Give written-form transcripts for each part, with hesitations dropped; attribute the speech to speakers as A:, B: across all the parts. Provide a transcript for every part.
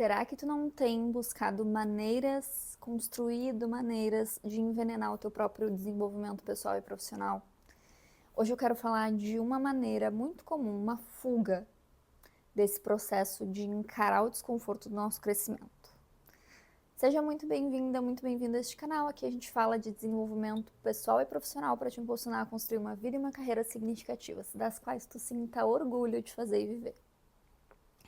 A: Será que tu não tem buscado maneiras, construído maneiras de envenenar o teu próprio desenvolvimento pessoal e profissional? Hoje eu quero falar de uma maneira muito comum, uma fuga desse processo de encarar o desconforto do nosso crescimento. Seja muito bem-vinda, muito bem-vindo a este canal. Aqui a gente fala de desenvolvimento pessoal e profissional para te impulsionar a construir uma vida e uma carreira significativas, das quais tu sinta orgulho de fazer e viver.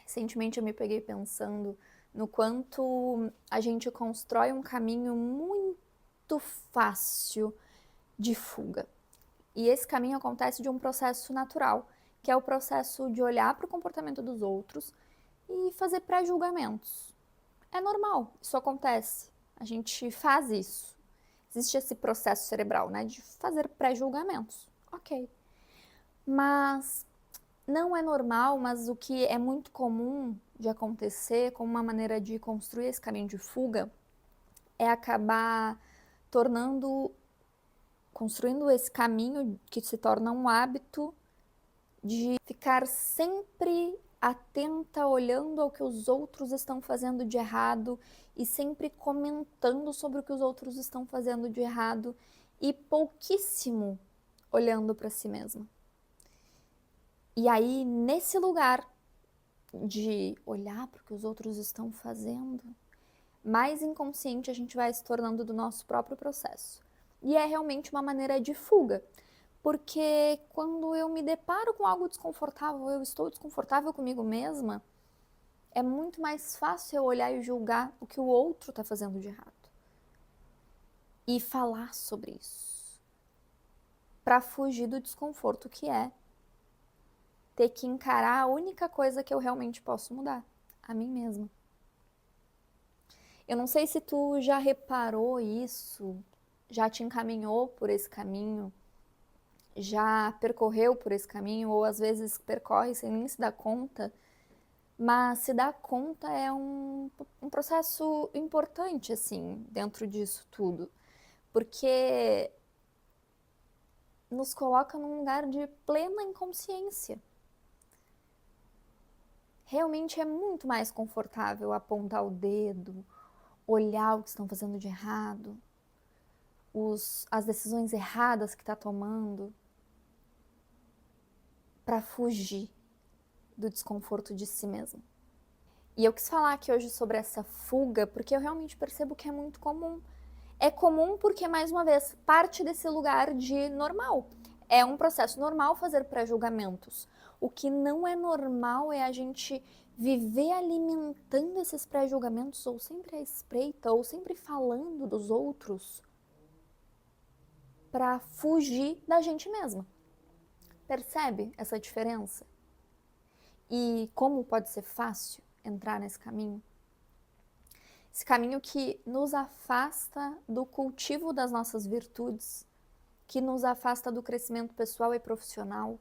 A: Recentemente eu me peguei pensando no quanto a gente constrói um caminho muito fácil de fuga. E esse caminho acontece de um processo natural, que é o processo de olhar para o comportamento dos outros e fazer pré-julgamentos. É normal, isso acontece. A gente faz isso. Existe esse processo cerebral, né, de fazer pré-julgamentos. Ok. Mas não é normal, mas o que é muito comum de acontecer, como uma maneira de construir esse caminho de fuga, é acabar construindo esse caminho que se torna um hábito de ficar sempre atenta, olhando ao que os outros estão fazendo de errado e sempre comentando sobre o que os outros estão fazendo de errado e pouquíssimo olhando para si mesma. E aí, nesse lugar de olhar para o que os outros estão fazendo, mais inconsciente a gente vai se tornando do nosso próprio processo. E é realmente uma maneira de fuga, porque quando eu me deparo com algo desconfortável, eu estou desconfortável comigo mesma, é muito mais fácil eu olhar e julgar o que o outro está fazendo de errado. E falar sobre isso, para fugir do desconforto que é ter que encarar a única coisa que eu realmente posso mudar, a mim mesma. Eu não sei se tu já reparou isso, já te encaminhou por esse caminho, já percorreu por esse caminho, ou às vezes percorre sem nem se dar conta, mas se dar conta é um processo importante, assim, dentro disso tudo, porque nos coloca num lugar de plena inconsciência. Realmente é muito mais confortável apontar o dedo, olhar o que estão fazendo de errado, as decisões erradas que está tomando, para fugir do desconforto de si mesmo. E eu quis falar aqui hoje sobre essa fuga, porque eu realmente percebo que é muito comum. É comum porque, mais uma vez, parte desse lugar de normal. É um processo normal fazer pré-julgamentos. O que não é normal é a gente viver alimentando esses pré-julgamentos, ou sempre à espreita, ou sempre falando dos outros, para fugir da gente mesma. Percebe essa diferença? E como pode ser fácil entrar nesse caminho? Esse caminho que nos afasta do cultivo das nossas virtudes, que nos afasta do crescimento pessoal e profissional.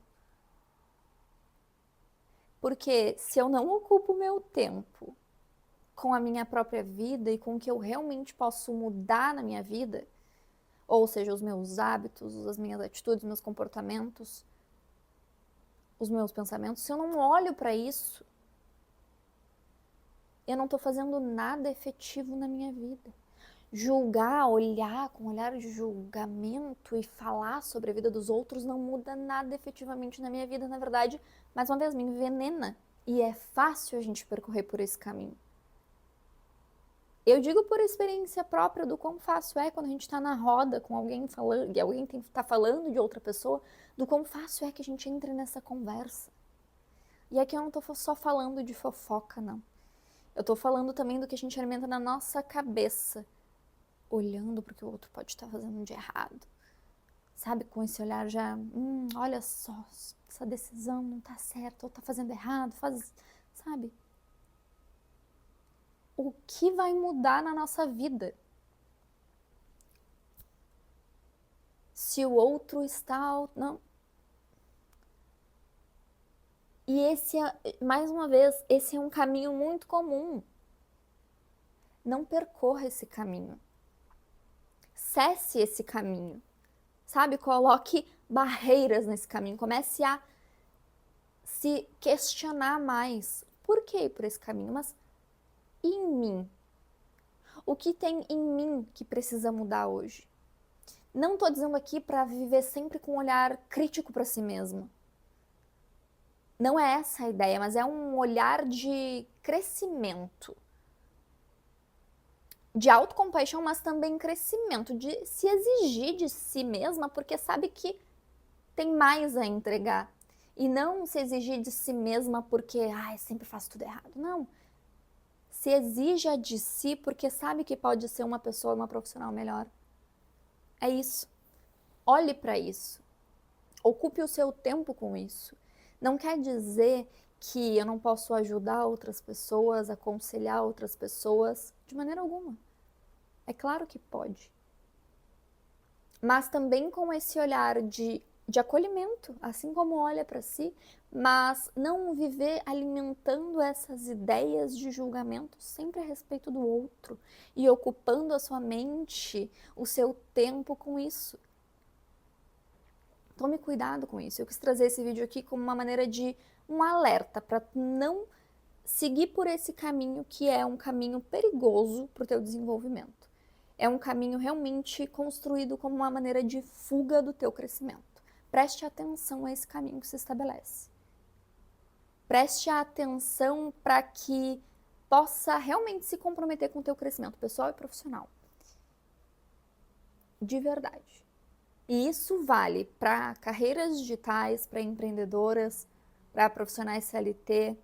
A: Porque se eu não ocupo o meu tempo com a minha própria vida e com o que eu realmente posso mudar na minha vida, ou seja, os meus hábitos, as minhas atitudes, meus comportamentos, os meus pensamentos, se eu não olho para isso, eu não estou fazendo nada efetivo na minha vida. Julgar, olhar com olhar de julgamento e falar sobre a vida dos outros não muda nada efetivamente na minha vida. Na verdade, mais uma vez, me envenena. E é fácil a gente percorrer por esse caminho. Eu digo por experiência própria do quão fácil é quando a gente está na roda com alguém falando, e alguém está falando de outra pessoa, do quão fácil é que a gente entre nessa conversa. E aqui eu não estou só falando de fofoca, não. Eu estou falando também do que a gente alimenta na nossa cabeça, olhando para o que o outro pode estar fazendo de errado. Sabe, com esse olhar já, olha só, essa decisão não tá certa, ou tá fazendo errado, sabe? O que vai mudar na nossa vida? Se o outro está... Não. E esse, mais uma vez, esse é um caminho muito comum. Não percorra esse caminho. Cesse esse caminho. Sabe, coloque barreiras nesse caminho. Comece a se questionar mais. Por que ir por esse caminho? Mas em mim? O que tem em mim que precisa mudar hoje? Não tô dizendo aqui para viver sempre com um olhar crítico para si mesma. Não é essa a ideia, mas é um olhar de crescimento, de autocompaixão, mas também crescimento, de se exigir de si mesma, porque sabe que tem mais a entregar. E não se exigir de si mesma porque, sempre faço tudo errado. Não. Se exija de si porque sabe que pode ser uma pessoa, uma profissional melhor. É isso. Olhe para isso. Ocupe o seu tempo com isso. Não quer dizer que eu não posso ajudar outras pessoas, aconselhar outras pessoas, de maneira alguma. É claro que pode. Mas também com esse olhar de acolhimento, assim como olha para si, mas não viver alimentando essas ideias de julgamento sempre a respeito do outro e ocupando a sua mente, o seu tempo com isso. Tome cuidado com isso. Eu quis trazer esse vídeo aqui como uma maneira de um alerta para não seguir por esse caminho que é um caminho perigoso para o teu desenvolvimento. É um caminho realmente construído como uma maneira de fuga do teu crescimento. Preste atenção a esse caminho que se estabelece. Preste atenção para que possa realmente se comprometer com o teu crescimento pessoal e profissional. De verdade. E isso vale para carreiras digitais, para empreendedoras, para profissionais CLT,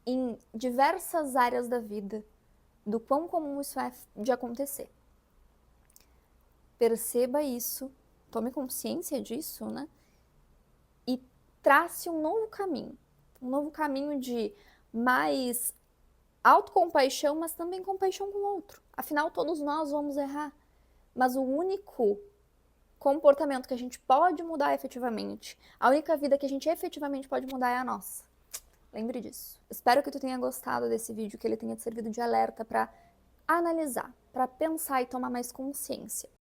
A: em diversas áreas da vida, do quão comum isso é de acontecer. Perceba isso, tome consciência disso, né? E trace um novo caminho de mais autocompaixão, mas também compaixão com o outro. Afinal, todos nós vamos errar, mas o único comportamento que a gente pode mudar efetivamente, a única vida que a gente efetivamente pode mudar é a nossa. Lembre disso. Espero que tu tenha gostado desse vídeo, que ele tenha te servido de alerta para analisar, para pensar e tomar mais consciência.